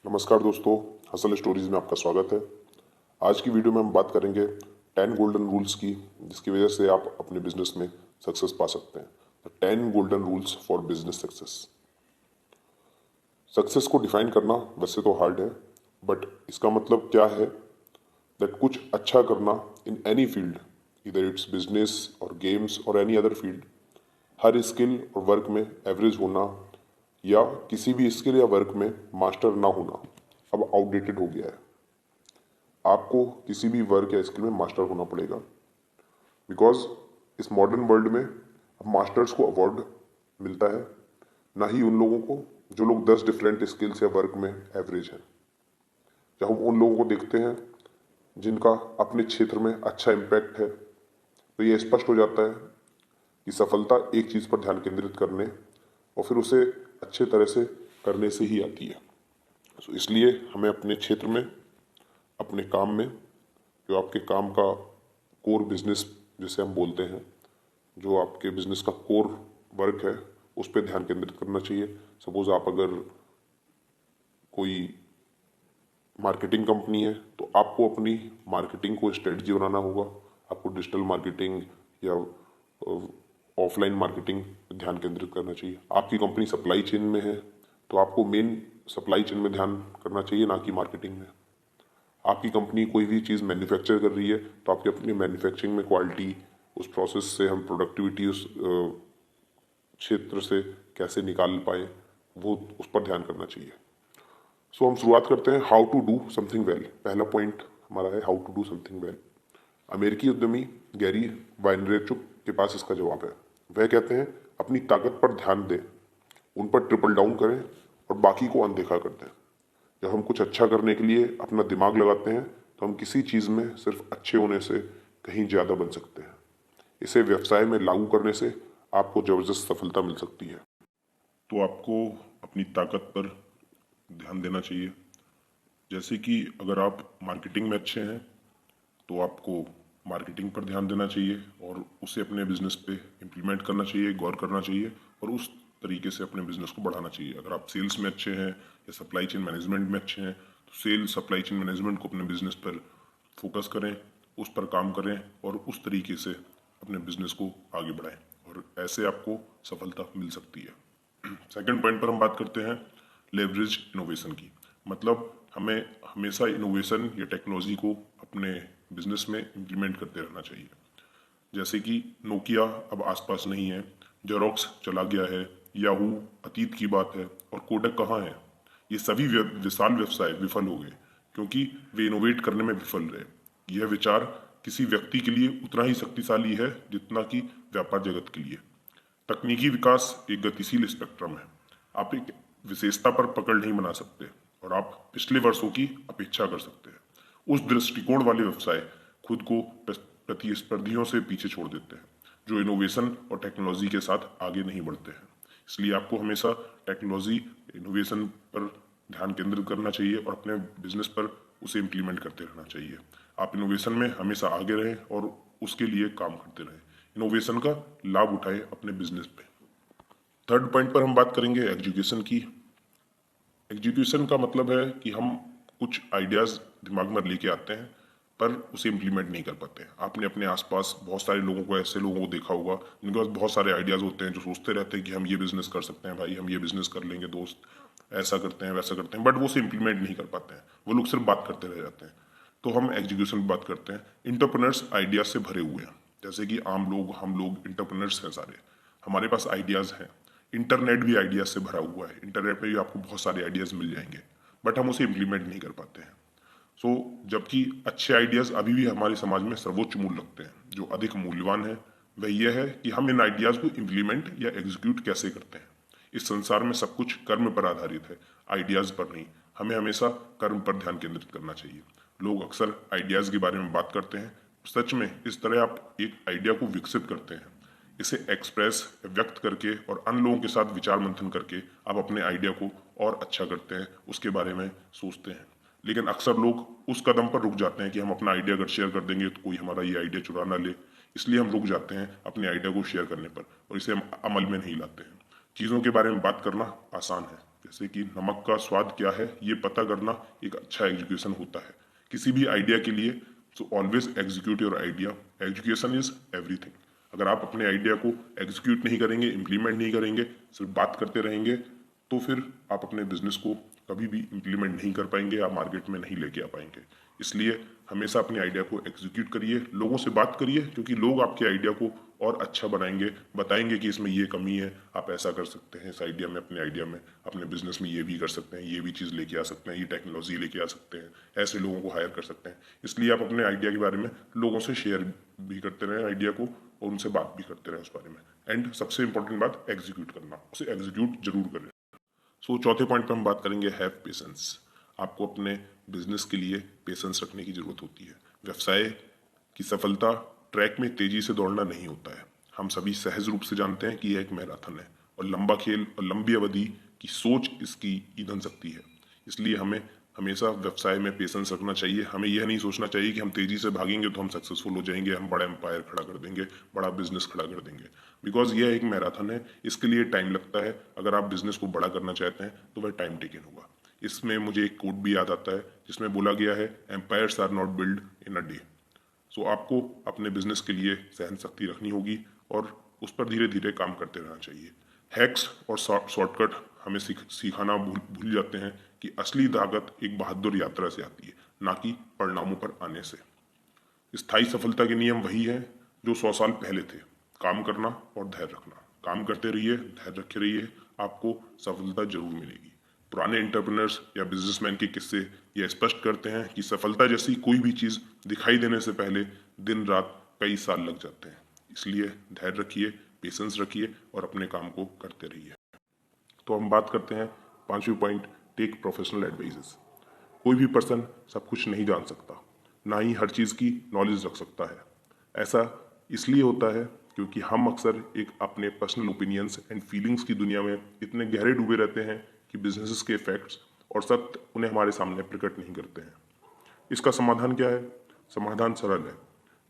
नमस्कार दोस्तों, hustle stories में आपका स्वागत है। आज की वीडियो में हम बात करेंगे 10 गोल्डन रूल्स की, जिसकी वजह से आप अपने बिजनेस में सक्सेस पा सकते हैं। The 10 golden rules for business success. Success को डिफाइन करना वैसे तो हार्ड है, बट इसका मतलब क्या है दैट कुछ अच्छा करना इन एनी फील्ड, इधर इट्स बिजनेस और गेम्स और एनी अदर फील्ड, हर स्किल और वर्क में एवरेज होना या किसी भी स्किल या वर्क में मास्टर ना होना अब आउटडेटेड हो गया है। आपको किसी भी वर्क या स्किल में मास्टर होना पड़ेगा, बिकॉज इस मॉडर्न वर्ल्ड में अब मास्टर्स को अवार्ड मिलता है, ना ही उन लोगों को जो लोग 10 डिफरेंट स्किल्स या वर्क में एवरेज हैं। जब हम उन लोगों को देखते हैं जिनका अपने क्षेत्र में अच्छा इम्पैक्ट है, तो ये स्पष्ट हो जाता है कि सफलता एक चीज़ पर ध्यान केंद्रित करने और फिर उसे अच्छे तरह से करने से ही आती है। तो इसलिए हमें अपने क्षेत्र में, अपने काम में, जो आपके काम का कोर बिजनेस जिसे हम बोलते हैं, जो आपके बिजनेस का कोर वर्क है, उस पर ध्यान केंद्रित करना चाहिए। सपोज आप अगर कोई मार्केटिंग कंपनी है तो आपको अपनी मार्केटिंग को स्ट्रेटजी बनाना होगा। आपको डिजिटल मार्केटिंग या ऑफलाइन मार्केटिंग पर ध्यान केंद्रित करना चाहिए। आपकी कंपनी सप्लाई चेन में है तो आपको मेन सप्लाई चेन में ध्यान करना चाहिए, ना कि मार्केटिंग में। आपकी कंपनी कोई भी चीज़ मैन्युफैक्चर कर रही है तो आपकी अपनी मैन्युफैक्चरिंग में क्वालिटी, उस प्रोसेस से हम प्रोडक्टिविटी उस क्षेत्र से कैसे निकाल पाए, वो उस पर ध्यान करना चाहिए। सो हम शुरुआत करते हैं how to do something well. पहला पॉइंट हमारा है how to do something well. अमेरिकी उद्यमी गैरी वाइनरेचुक के पास इसका जवाब है। वह कहते हैं अपनी ताकत पर ध्यान दें, उन पर ट्रिपल डाउन करें और बाकी को अनदेखा कर दें। जब हम कुछ अच्छा करने के लिए अपना दिमाग लगाते हैं तो हम किसी चीज़ में सिर्फ अच्छे होने से कहीं ज़्यादा बन सकते हैं। इसे व्यवसाय में लागू करने से आपको ज़बरदस्त सफलता मिल सकती है। तो आपको अपनी ताकत पर ध्यान देना चाहिए। जैसे कि अगर आप मार्केटिंग में अच्छे हैं तो आपको मार्केटिंग पर ध्यान देना चाहिए और उसे अपने बिजनेस पे इम्प्लीमेंट करना चाहिए, गौर करना चाहिए और उस तरीके से अपने बिजनेस को बढ़ाना चाहिए। अगर आप सेल्स में अच्छे हैं या सप्लाई चेन मैनेजमेंट में अच्छे हैं तो सेल्स सप्लाई चेन मैनेजमेंट को अपने बिजनेस पर फोकस करें, उस पर काम करें और उस तरीके से अपने बिजनेस को आगे बढ़ाएं और ऐसे आपको सफलता मिल सकती है। सेकंड पॉइंट पर हम बात करते हैं लेवरेज इनोवेशन की। मतलब हमें हमेशा इनोवेशन या टेक्नोलॉजी को अपने बिजनेस में इम्प्लीमेंट करते रहना चाहिए। जैसे कि नोकिया अब आसपास नहीं है, जेरोक्स चला गया है, याहू अतीत की बात है और कोडक कहाँ है। ये सभी विशाल व्यवसाय विफल हो गए क्योंकि वे इनोवेट करने में विफल रहे। यह विचार किसी व्यक्ति के लिए उतना ही शक्तिशाली है जितना कि व्यापार जगत के लिए। तकनीकी विकास एक गतिशील स्पेक्ट्रम है। आप एक विशेषता पर पकड़ नहीं बना सकते और आप पिछले वर्षों की अपेक्षा कर सकते हैं। उस दृष्टिकोण वाले व्यवसाय खुद को प्रतिस्पर्धियों से पीछे छोड़ देते हैं जो इनोवेशन और टेक्नोलॉजी के साथ आगे नहीं बढ़ते हैं। इसलिए आपको हमेशा टेक्नोलॉजी इनोवेशन पर ध्यान केंद्रित करना चाहिए और अपने बिजनेस पर उसे इम्प्लीमेंट करते रहना चाहिए। आप इनोवेशन में हमेशा आगे रहें और उसके लिए काम करते रहें। इनोवेशन का लाभ उठाएं अपने बिजनेस पे। थर्ड पॉइंट पर हम बात करेंगे एग्जीक्यूशन की। एग्जीक्यूशन का मतलब है कि हम कुछ आइडियाज़ दिमाग में लेके आते हैं पर उसे इम्प्लीमेंट नहीं कर पाते हैं। आपने अपने आसपास बहुत सारे लोगों को, ऐसे लोगों को देखा होगा जिनके पास बहुत सारे आइडियाज़ होते हैं, जो सोचते रहते हैं कि हम ये बिज़नेस कर सकते हैं, भाई हम ये बिज़नेस कर लेंगे दोस्त, ऐसा करते हैं वैसा करते हैं, बट वो उसे इम्प्लीमेंट नहीं कर पाते हैं। वो लोग सिर्फ बात करते रह जाते हैं। तो हम एग्जीक्यूशन की बात करते हैं। इंटरप्रेन्योर्स आइडियाज से भरे हुए हैं। जैसे कि आम लोग, हम लोग इंटरप्रेन्योर्स हैं सारे, हमारे पास आइडियाज़ हैं। इंटरनेट भी आइडियाज से भरा हुआ है। इंटरनेट पे भी आपको बहुत सारे आइडियाज़ मिल जाएंगे, बट हम उसे इम्प्लीमेंट नहीं कर पाते हैं। सो जबकि अच्छे आइडियाज़ अभी भी हमारे समाज में सर्वोच्च मूल्य रखते हैं। जो अधिक मूल्यवान है वह यह है कि हम इन आइडियाज़ को इम्प्लीमेंट या एग्जीक्यूट कैसे करते हैं। इस संसार में सब कुछ कर्म पर आधारित है, आइडियाज़ पर नहीं। हमें हमेशा कर्म पर ध्यान केंद्रित करना चाहिए। लोग अक्सर आइडियाज़ के बारे में बात करते हैं, सच में इस तरह आप एक आइडिया को विकसित करते हैं। इसे एक्सप्रेस, व्यक्त करके और अन्य लोगों के साथ विचार मंथन करके आप अपने आइडिया को और अच्छा करते हैं, उसके बारे में सोचते हैं। लेकिन अक्सर लोग उस कदम पर रुक जाते हैं कि हम अपना आइडिया अगर शेयर कर देंगे तो कोई हमारा ये आइडिया चुरा ना ले। इसलिए हम रुक जाते हैं अपने आइडिया को शेयर करने पर और इसे हम अमल में नहीं लाते हैं। चीज़ों के बारे में बात करना आसान है, जैसे कि नमक का स्वाद क्या है ये पता करना एक अच्छा एजुकेशन होता है किसी भी आइडिया के लिए। So always execute your idea, education is everything. अगर आप अपने आइडिया को एग्जीक्यूट नहीं करेंगे, इम्प्लीमेंट नहीं करेंगे, सिर्फ बात करते रहेंगे, तो फिर आप अपने बिजनेस को कभी भी इम्प्लीमेंट नहीं कर पाएंगे, आप मार्केट में नहीं लेके आ पाएंगे। इसलिए हमेशा अपने आइडिया को एग्जीक्यूट करिए, लोगों से बात करिए, क्योंकि लोग आपके आइडिया को और अच्छा बनाएंगे, बताएंगे कि इसमें ये कमी है, आप ऐसा कर सकते हैं इस आइडिया में, अपने आइडिया में, अपने बिजनेस में ये भी कर सकते हैं, ये भी चीज़ लेके आ सकते हैं, ये टेक्नोलॉजी लेके आ सकते हैं, ऐसे लोगों को हायर कर सकते हैं। इसलिए आप अपने आइडिया के बारे में लोगों से शेयर भी करते रहें आइडिया को, और उनसे बात भी करते रहें उस बारे में। एंड सबसे इंपॉर्टेंट बात, एग्जीक्यूट करना, उसे एग्जीक्यूट जरूर करें। सो चौथे पॉइंट पे हम बात करेंगे हैव पेशेंस। आपको अपने बिजनेस के लिए पेशेंस रखने की जरूरत होती है। व्यवसाय की सफलता ट्रैक में तेजी से दौड़ना नहीं होता है। हम सभी सहज रूप से जानते हैं कि यह एक मैराथन है और लंबा खेल और लंबी अवधि की सोच इसकी ईंधन शक्ति है। इसलिए हमें हमेशा व्यवसाय में पेशेंस रखना चाहिए। हमें यह नहीं सोचना चाहिए कि हम तेजी से भागेंगे तो हम सक्सेसफुल हो जाएंगे, हम बड़ा एम्पायर खड़ा कर देंगे, बड़ा बिजनेस खड़ा कर देंगे। बिकॉज यह एक मैराथन है, इसके लिए टाइम लगता है। अगर आप बिजनेस को बड़ा करना चाहते हैं तो वह टाइम टेकन होगा। इसमें मुझे एक कोट भी याद आता है जिसमें बोला गया है, empires are not build in a day. So आपको अपने बिजनेस के लिए सहन शक्ति रखनी होगी और उस पर धीरे धीरे काम करते रहना चाहिए। हैक्स और शॉर्टकट हमें सिखाना भूल जाते हैं कि असली ताकत एक बहादुर यात्रा से आती है, ना कि परिणामों पर आने से। स्थायी सफलता के नियम वही है जो 100 साल पहले थे, काम करना और धैर्य रखना। काम करते रहिए, धैर्य रखे रहिए, आपको सफलता जरूर मिलेगी। पुराने एंटरप्रेन्योर्स या बिजनेसमैन के किस्से यह स्पष्ट करते हैं कि सफलता जैसी कोई भी चीज़ दिखाई देने से पहले दिन रात कई साल लग जाते हैं। इसलिए धैर्य रखिए, पेशेंस रखिए और अपने काम को करते रहिए। तो हम बात करते हैं पांचवी पॉइंट, टेक प्रोफेशनल एडवाइजेस। कोई भी पर्सन सब कुछ नहीं जान सकता, ना ही हर चीज़ की नॉलेज रख सकता है। ऐसा इसलिए होता है क्योंकि हम अक्सर एक अपने पर्सनल ओपिनियंस एंड फीलिंग्स की दुनिया में इतने गहरे डूबे रहते हैं कि बिजनेसेस के इफेक्ट्स और सत्य उन्हें हमारे सामने प्रकट नहीं करते हैं। इसका समाधान क्या है? समाधान सरल है,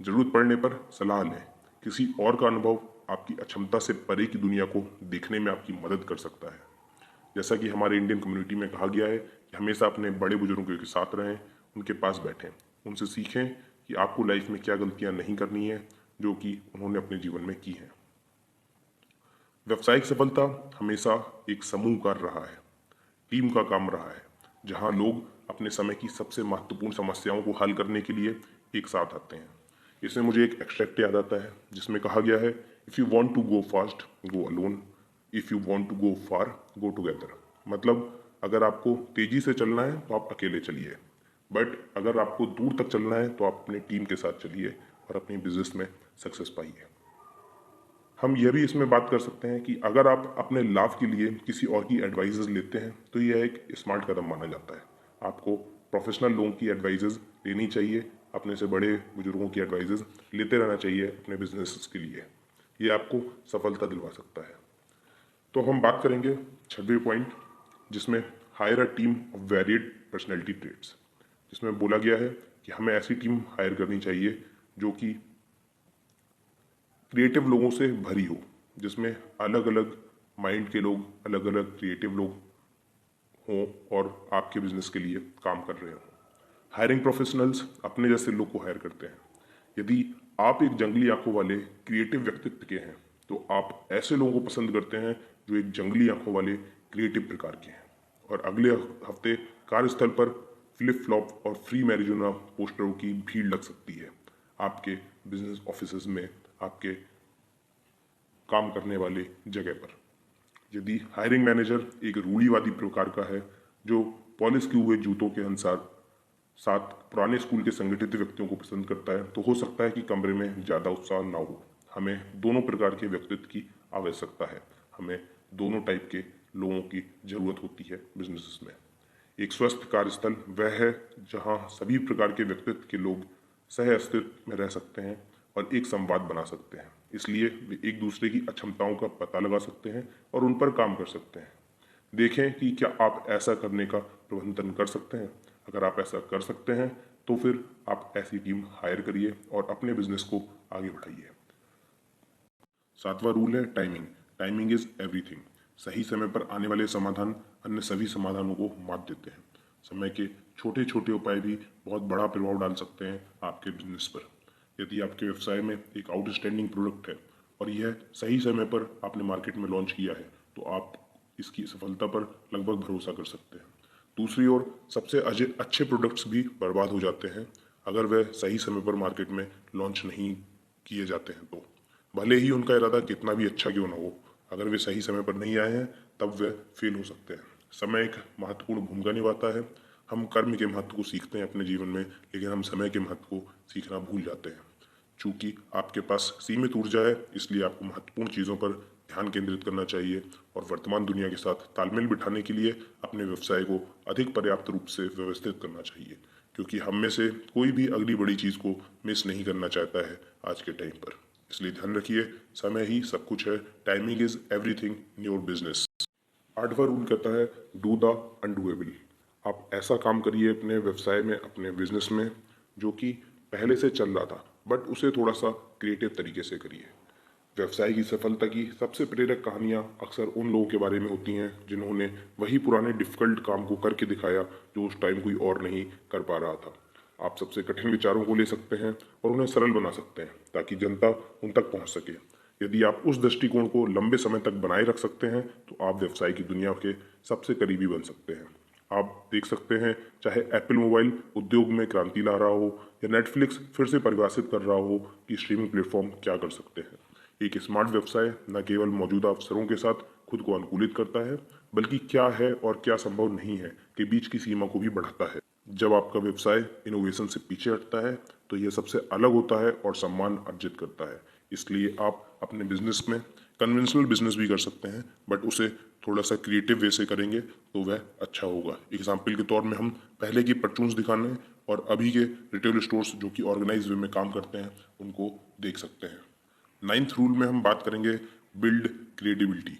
जरूरत पड़ने पर सलाह लें। किसी और का अनुभव आपकी अक्षमता से परे की दुनिया को देखने में आपकी मदद कर सकता है। जैसा कि हमारे इंडियन कम्युनिटी में कहा गया है कि हमेशा अपने बड़े बुजुर्गों के साथ रहें, उनके पास बैठें, उनसे सीखें कि आपको लाइफ में क्या गलतियां नहीं करनी है जो कि उन्होंने अपने जीवन में की हैं। व्यावसायिक सफलता हमेशा एक समूह कार्य रहा है, टीम का काम रहा है, जहां लोग अपने समय की सबसे महत्वपूर्ण समस्याओं को हल करने के लिए एक साथ आते हैं। इसमें मुझे एक एक्सट्रैक्ट याद आता है जिसमें कहा गया है, if you want to go fast go alone, if you want to go far go together. मतलब अगर आपको तेजी से चलना है तो आप अकेले चलिए, बट अगर आपको दूर तक चलना है तो आप अपनी टीम के साथ चलिए और अपनी बिजनेस में सक्सेस पाइए। हम यह भी इसमें बात कर सकते हैं कि अगर आप अपने लाभ के लिए किसी और की एडवाइजेज लेते हैं तो यह एक स्मार्ट कदम माना जाता है। आपको प्रोफेशनल लोगों की एडवाइजेज लेनी चाहिए, अपने से बड़े बुजुर्गों की एडवाइजेज लेते रहना चाहिए अपने बिजनेस के लिए। ये आपको सफलता दिलवा सकता है। तो हम बात करेंगे छठवें पॉइंट, जिसमें higher a team of varied personality traits, जिसमें बोला गया है कि हमें ऐसी टीम हायर करनी चाहिए जो कि क्रिएटिव लोगों से भरी हो, जिसमें अलग अलग माइंड के लोग, अलग अलग क्रिएटिव लोग हों और आपके बिजनेस के लिए काम कर रहे हों। हायरिंग प्रोफेशनल्स अपने जैसे लोग को हायर करते हैं। यदि आप एक जंगली आंखों वाले क्रिएटिव व्यक्तित्व के हैं तो आप ऐसे लोगों को पसंद करते हैं जो एक जंगली आंखों वाले क्रिएटिव प्रकार के हैं। और अगले हफ्ते कार्यस्थल पर फ्लिप फ्लॉप और फ्री मैरिजुना पोस्टरों की भीड़ लग सकती है आपके बिजनेस ऑफिस में, आपके काम करने वाले जगह पर। यदि हायरिंग मैनेजर एक रूढ़िवादी प्रकार का है जो पॉलिश किए हुए जूतों के अनुसार साथ पुराने स्कूल के संगठित व्यक्तियों को पसंद करता है, तो हो सकता है कि कमरे में ज़्यादा उत्साह ना हो। हमें दोनों प्रकार के व्यक्तित्व की आवश्यकता है, हमें दोनों टाइप के लोगों की ज़रूरत होती है बिजनेस में। एक स्वस्थ कार्यस्थल वह है जहां सभी प्रकार के व्यक्तित्व के लोग सह अस्तित्व में रह सकते हैं और एक संवाद बना सकते हैं। इसलिए वे एक दूसरे की अक्षमताओं का पता लगा सकते हैं और उन पर काम कर सकते हैं। देखें कि क्या आप ऐसा करने का प्रबंधन कर सकते हैं। अगर आप ऐसा कर सकते हैं तो फिर आप ऐसी टीम हायर करिए और अपने बिजनेस को आगे बढ़ाइए। सातवां रूल है टाइमिंग। Timing is everything. सही समय पर आने वाले समाधान अन्य सभी समाधानों को मात देते हैं। समय के छोटे छोटे उपाय भी बहुत बड़ा प्रभाव डाल सकते हैं आपके बिजनेस पर। यदि आपके व्यवसाय में एक आउटस्टैंडिंग प्रोडक्ट है और यह सही समय पर आपने मार्केट में लॉन्च किया है, तो आप इसकी सफलता पर लगभग भरोसा कर सकते हैं। दूसरी ओर सबसे अच्छे प्रोडक्ट्स भी बर्बाद हो जाते हैं अगर वह सही समय पर मार्केट में लॉन्च नहीं किए जाते हैं। तो भले ही उनका इरादा कितना भी अच्छा क्यों ना हो, अगर वे सही समय पर नहीं आए हैं तब वे फेल हो सकते हैं। समय एक महत्वपूर्ण भूमिका निभाता है। हम कर्म के महत्व को सीखते हैं अपने जीवन में, लेकिन हम समय के महत्व को सीखना भूल जाते हैं। चूंकि आपके पास सीमित ऊर्जा है, इसलिए आपको महत्वपूर्ण चीज़ों पर ध्यान केंद्रित करना चाहिए और वर्तमान दुनिया के साथ तालमेल बिठाने के लिए अपने व्यवसाय को अधिक पर्याप्त रूप से व्यवस्थित करना चाहिए, क्योंकि हम में से कोई भी अगली बड़ी चीज़ को मिस नहीं करना चाहता है आज के टाइम पर। इसलिए ध्यान रखिए, समय ही सब कुछ है। Timing is everything in your business. 8वां रूल कहता है डू द अनडूएबल। आप ऐसा काम करिए अपने व्यवसाय में, अपने बिजनेस में, जो कि पहले से चल रहा था, बट उसे थोड़ा सा क्रिएटिव तरीके से करिए। व्यवसाय की सफलता की सबसे प्रेरक कहानियां अक्सर उन लोगों के बारे में होती हैं जिन्होंने वही पुराने डिफिकल्ट काम को करके दिखाया जो उस टाइम कोई और नहीं कर पा रहा था। आप सबसे कठिन विचारों को ले सकते हैं और उन्हें सरल बना सकते हैं ताकि जनता उन तक पहुंच सके। यदि आप उस दृष्टिकोण को लंबे समय तक बनाए रख सकते हैं तो आप व्यवसाय की दुनिया के सबसे करीबी बन सकते हैं। आप देख सकते हैं, चाहे एप्पल मोबाइल उद्योग में क्रांति ला रहा हो या नेटफ्लिक्स फिर से परिभाषित कर रहा हो कि स्ट्रीमिंग प्लेटफॉर्म क्या कर सकते हैं। एक स्मार्ट व्यवसाय न केवल मौजूदा अवसरों के साथ खुद को अनुकूलित करता है, बल्कि क्या है और क्या संभव नहीं है के बीच की सीमा को भी बढ़ाता है। जब आपका व्यवसाय इनोवेशन से पीछे हटता है तो यह सबसे अलग होता है और सम्मान अर्जित करता है। इसलिए आप अपने बिजनेस में कन्वेंशनल बिजनेस भी कर सकते हैं, बट उसे थोड़ा सा क्रिएटिव वे से करेंगे तो वह अच्छा होगा। एग्जाम्पल के तौर में हम पहले की परचून्स दिखाने और अभी के रिटेल स्टोर्स जो कि ऑर्गेनाइज वे में काम करते हैं उनको देख सकते हैं। 9th रूल में हम बात करेंगे बिल्ड क्रिएटिविटी।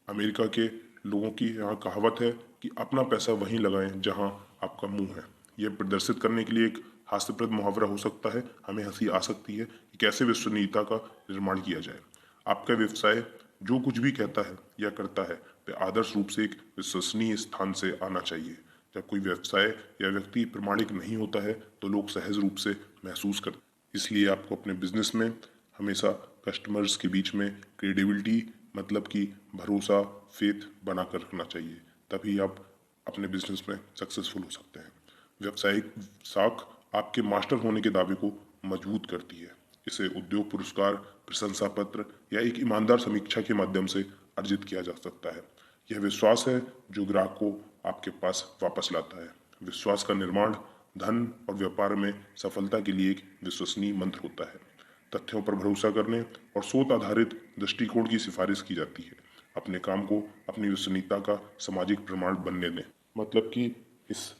अमेरिका के लोगों की यहाँ कहावत है कि अपना पैसा वहीं लगाएं जहाँ आपका मुंह है। यह प्रदर्शित करने के लिए एक हास्यप्रद मुहावरा हो सकता है। हमें हंसी आ सकती है कि कैसे विश्वसनीयता का निर्माण किया जाए। आपका व्यवसाय जो कुछ भी कहता है या करता है वह आदर्श रूप से एक विश्वसनीय स्थान से आना चाहिए। जब कोई व्यवसाय या व्यक्ति प्रमाणिक नहीं होता है तो लोग सहज रूप से महसूस करते हैं। इसलिए आपको अपने बिजनेस में हमेशा कस्टमर्स के बीच में क्रेडिबिलिटी, मतलब कि भरोसा, फेथ बना कर रखना चाहिए। तभी आप अपने बिजनेस में सक्सेसफुल हो सकते हैं। व्यावसायिक साख आपके मास्टर होने के दावे को मजबूत करती है। इसे उद्योग पुरस्कार, प्रशंसा पत्र या एक ईमानदार समीक्षा के माध्यम से अर्जित किया जा सकता है। यह विश्वास है जो ग्राहक को आपके पास वापस लाता है। विश्वास का निर्माण धन और व्यापार में सफलता के लिए एक विश्वसनीय मंत्र होता है। तथ्यों पर भरोसा करने और शोध आधारित दृष्टिकोण की सिफारिश की जाती है। अपने काम को अपनी विश्वसनीयता का सामाजिक प्रमाण बनने दें। मतलब कि इस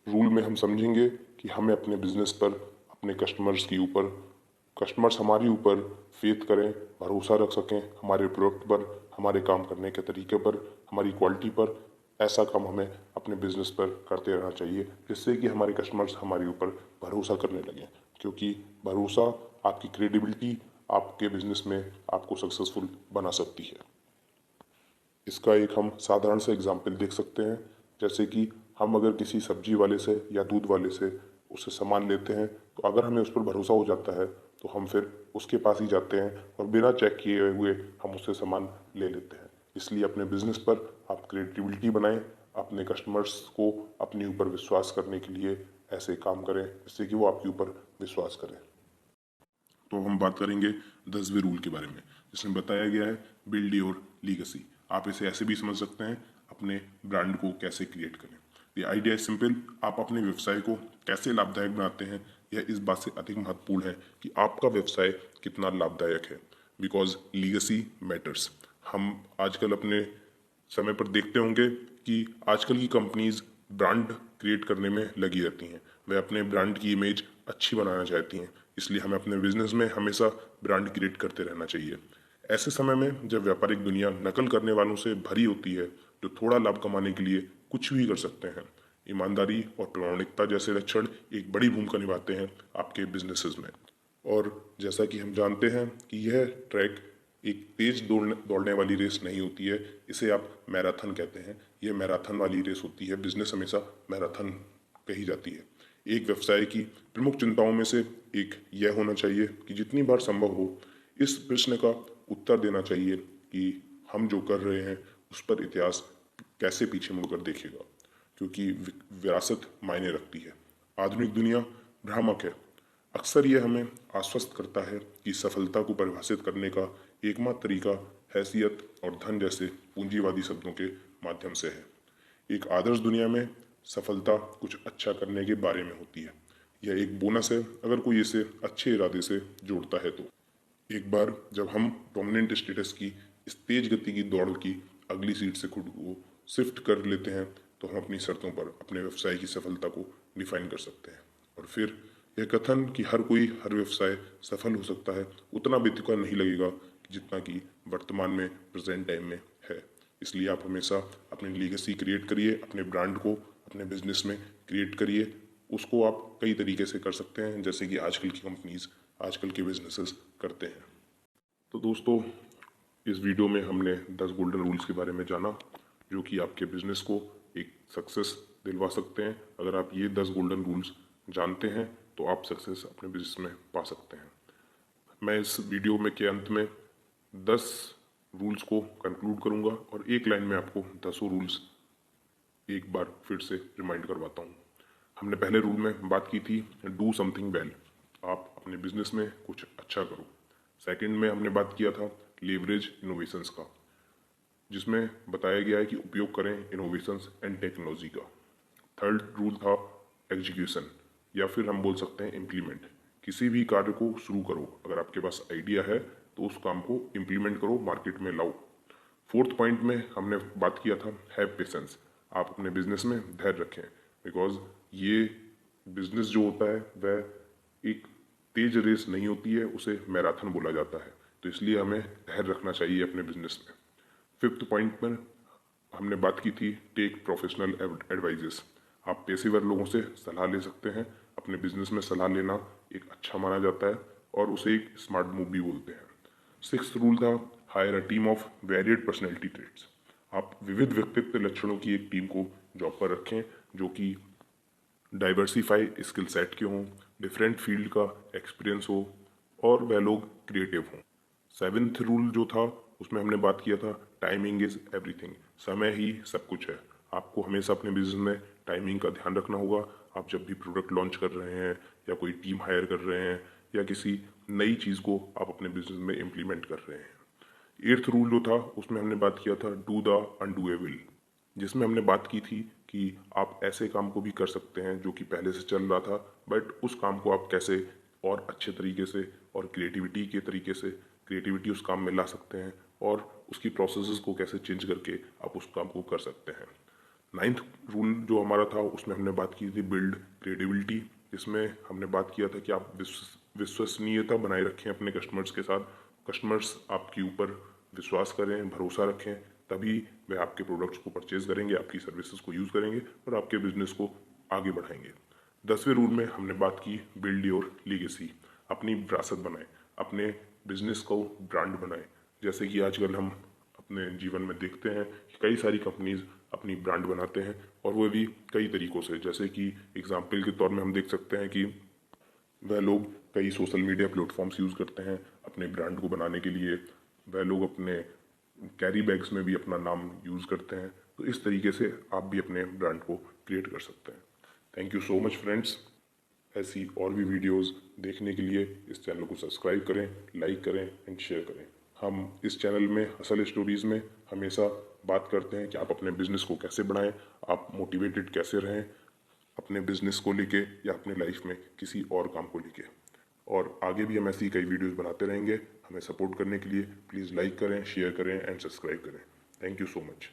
रूल में हम समझेंगे कि हमें अपने बिजनेस पर, अपने कस्टमर्स के ऊपर, कस्टमर्स हमारे ऊपर फेथ करें, भरोसा रख सकें हमारे प्रोडक्ट पर, हमारे काम करने के तरीके पर, हमारी क्वालिटी पर। ऐसा काम हमें अपने बिजनेस पर करते रहना चाहिए जिससे कि हमारे कस्टमर्स हमारे ऊपर भरोसा करने लगें, क्योंकि भरोसा, आपकी क्रेडिबिलिटी आपके बिजनेस में आपको सक्सेसफुल बना सकती है। इसका एक हम साधारण सा एग्जाम्पल देख सकते हैं, जैसे कि हम अगर किसी सब्जी वाले से या दूध वाले से उससे सामान लेते हैं तो अगर हमें उस पर भरोसा हो जाता है तो हम फिर उसके पास ही जाते हैं और बिना चेक किए हुए हम उससे सामान ले लेते हैं। इसलिए अपने बिजनेस पर आप क्रिएटिविटी बनाएं, अपने कस्टमर्स को अपने ऊपर विश्वास करने के लिए ऐसे काम करें जिससे कि वो आपके ऊपर विश्वास करें। तो हम बात करेंगे 10वें रूल के बारे में, जिसमें बताया गया है बिल्ड योर लीगेसी। आप इसे ऐसे भी समझ सकते हैं, अपने ब्रांड को कैसे क्रिएट करें। द आइडिया इज सिंपल, आप अपने व्यवसाय को कैसे लाभदायक बनाते हैं यह इस बात से अधिक महत्वपूर्ण है कि आपका व्यवसाय कितना लाभदायक है। Because legacy matters. हम आजकल अपने समय पर देखते होंगे कि आजकल की कंपनीज ब्रांड क्रिएट करने में लगी रहती हैं। वे अपने ब्रांड की इमेज अच्छी बनाना चाहती हैं, इसलिए हमें अपने बिजनेस में हमेशा ब्रांड क्रिएट करते रहना चाहिए। ऐसे समय में जब व्यापारिक दुनिया नकल करने वालों से भरी होती है जो थोड़ा लाभ कमाने के लिए कुछ भी कर सकते हैं, ईमानदारी और प्रामाणिकता जैसे लक्षण एक बड़ी भूमिका निभाते हैं आपके बिजनेसेस में। और जैसा कि हम जानते हैं कि यह ट्रैक एक तेज दौड़ने वाली रेस नहीं होती है, इसे आप मैराथन कहते हैं। यह मैराथन वाली रेस होती है, बिजनेस हमेशा मैराथन कही जाती है। एक व्यवसाय की प्रमुख चिंताओं में से एक यह होना चाहिए कि जितनी बार संभव हो इस प्रश्न का उत्तर देना चाहिए कि हम जो कर रहे हैं उस पर इतिहास कैसे पीछे मुड़कर देखेगा, क्योंकि विरासत मायने रखती है। आधुनिक दुनिया भ्रामक है। अक्सर यह हमें आश्वस्त करता है कि सफलता को परिभाषित करने का एकमात्र तरीका हैसियत और धन जैसे पूंजीवादी शब्दों के माध्यम से है। एक आदर्श दुनिया में सफलता कुछ अच्छा करने के बारे में होती है। यह एक बोनस है अगर कोई इसे अच्छे इरादे से जोड़ता है तो। एक बार जब हम डोमिनेंट स्टेटस की इस तेज गति की दौड़ की अगली सीट से खुद को शिफ्ट कर लेते हैं तो हम अपनी शर्तों पर अपने व्यवसाय की सफलता को डिफाइन कर सकते हैं। और फिर यह कथन कि हर कोई हर व्यवसाय सफल हो सकता है उतना बेतुका नहीं लगेगा जितना कि वर्तमान में प्रेजेंट टाइम में है। इसलिए आप हमेशा अपनी लीगेसी क्रिएट करिए, अपने ब्रांड को अपने बिजनेस में क्रिएट करिए। उसको आप कई तरीके से कर सकते हैं, जैसे कि आजकल की कंपनीज, आजकल के बिजनेसेस करते हैं। तो दोस्तों, इस वीडियो में हमने 10 गोल्डन रूल्स के बारे में जाना जो कि आपके बिजनेस को एक सक्सेस दिलवा सकते हैं। अगर आप ये 10 गोल्डन रूल्स जानते हैं तो आप सक्सेस अपने बिजनेस में पा सकते हैं। मैं इस वीडियो में के अंत में 10 रूल्स को कंक्लूड करूंगा और एक लाइन में आपको 10 रूल्स एक बार फिर से रिमाइंड करवाता हूँ। हमने पहले रूल में बात की थी डू समथिंग वेल, आप अपने बिजनेस में कुछ अच्छा करो। सेकंड में हमने बात किया था लेवरेज इनोवेशंस का, जिसमें बताया गया है कि उपयोग करें इनोवेशंस एंड टेक्नोलॉजी का। थर्ड रूल था एग्जीक्यूशन, या फिर हम बोल सकते हैं इम्प्लीमेंट। किसी भी कार्य को शुरू करो, अगर आपके पास आइडिया है तो उस काम को इम्प्लीमेंट करो, मार्केट में लाओ। फोर्थ पॉइंट में हमने बात किया था हैव पेशेंस, आप अपने बिजनेस में धैर्य रखें, बिकॉज ये बिजनेस जो होता है वह एक तेज रेस नहीं होती है, उसे मैराथन बोला जाता है। तो इसलिए हमें धैर्य रखना चाहिए अपने बिजनेस में। फिफ्थ पॉइंट पर हमने बात की थी टेक प्रोफेशनल एडवाइजेस, आप पेशेवर लोगों से सलाह ले सकते हैं। अपने बिजनेस में सलाह लेना एक अच्छा माना जाता है और उसे एक स्मार्ट मूव भी बोलते हैं। सिक्स्थ रूल था higher a team of varied personality traits, आप विविध व्यक्तित्व लक्षणों की एक टीम को जॉब पर रखें जो कि डाइवर्सिफाई स्किल सेट के हों, डिफरेंट फील्ड का एक्सपीरियंस हो और वह लोग क्रिएटिव हों। सेवेंथ रूल जो था उसमें हमने बात किया था टाइमिंग इज एवरीथिंग, समय ही सब कुछ है। आपको हमेशा अपने बिजनेस में टाइमिंग का ध्यान रखना होगा। आप जब भी प्रोडक्ट लॉन्च कर रहे हैं या कोई टीम हायर कर रहे हैं या किसी नई चीज़ को आप अपने बिजनेस में इम्प्लीमेंट कर रहे हैं। एट्थ रूल जो था उसमें हमने बात किया था डू द अनडूएबल, जिसमें हमने बात की थी कि आप ऐसे काम को भी कर सकते हैं जो कि पहले से चल रहा था, बट उस काम को आप कैसे और अच्छे तरीके से और क्रिएटिविटी के तरीके से क्रिएटिविटी उस काम में ला सकते हैं और उसकी प्रोसेसेस को कैसे चेंज करके आप उस काम को कर सकते हैं। नाइन्थ रूल जो हमारा था उसमें हमने बात की थी बिल्ड क्रेडिबिलिटी, जिसमें हमने बात किया था कि आप विश्वसनीयता बनाए रखें अपने कस्टमर्स के साथ। कस्टमर्स आपके ऊपर विश्वास करें, भरोसा रखें, तभी वे आपके प्रोडक्ट्स को परचेज करेंगे, आपकी सर्विसेज को यूज़ करेंगे और आपके बिजनेस को आगे बढ़ाएंगे। 10वें रूल में हमने बात की बिल्ड योर लीगेसी, अपनी विरासत बनाएं, अपने बिजनेस को ब्रांड बनाएं। जैसे कि आजकल हम अपने जीवन में देखते हैं कि कई सारी कंपनीज अपनी ब्रांड बनाते हैं और वो भी कई तरीक़ों से, जैसे कि एग्जाम्पल के तौर में हम देख सकते हैं कि वह लोग कई सोशल मीडिया प्लेटफॉर्म्स यूज़ करते हैं अपने ब्रांड को बनाने के लिए। वह लोग अपने कैरी बैग्स में भी अपना नाम यूज़ करते हैं। तो इस तरीके से आप भी अपने ब्रांड को क्रिएट कर सकते हैं। Thank you so much friends. ऐसी और भी वीडियोस देखने के लिए इस चैनल को सब्सक्राइब करें, लाइक करें एंड शेयर करें। हम इस चैनल में हसल स्टोरीज़ में हमेशा बात करते हैं कि आप अपने बिजनेस को कैसे बढ़ाएं, आप मोटिवेटेड कैसे रहें अपने बिजनेस को लेके या अपने लाइफ में किसी और काम को लेके। और आगे भी हम ऐसी कई वीडियोस बनाते रहेंगे। हमें सपोर्ट करने के लिए प्लीज़ लाइक करें, शेयर करें एंड सब्सक्राइब करें। Thank you so much.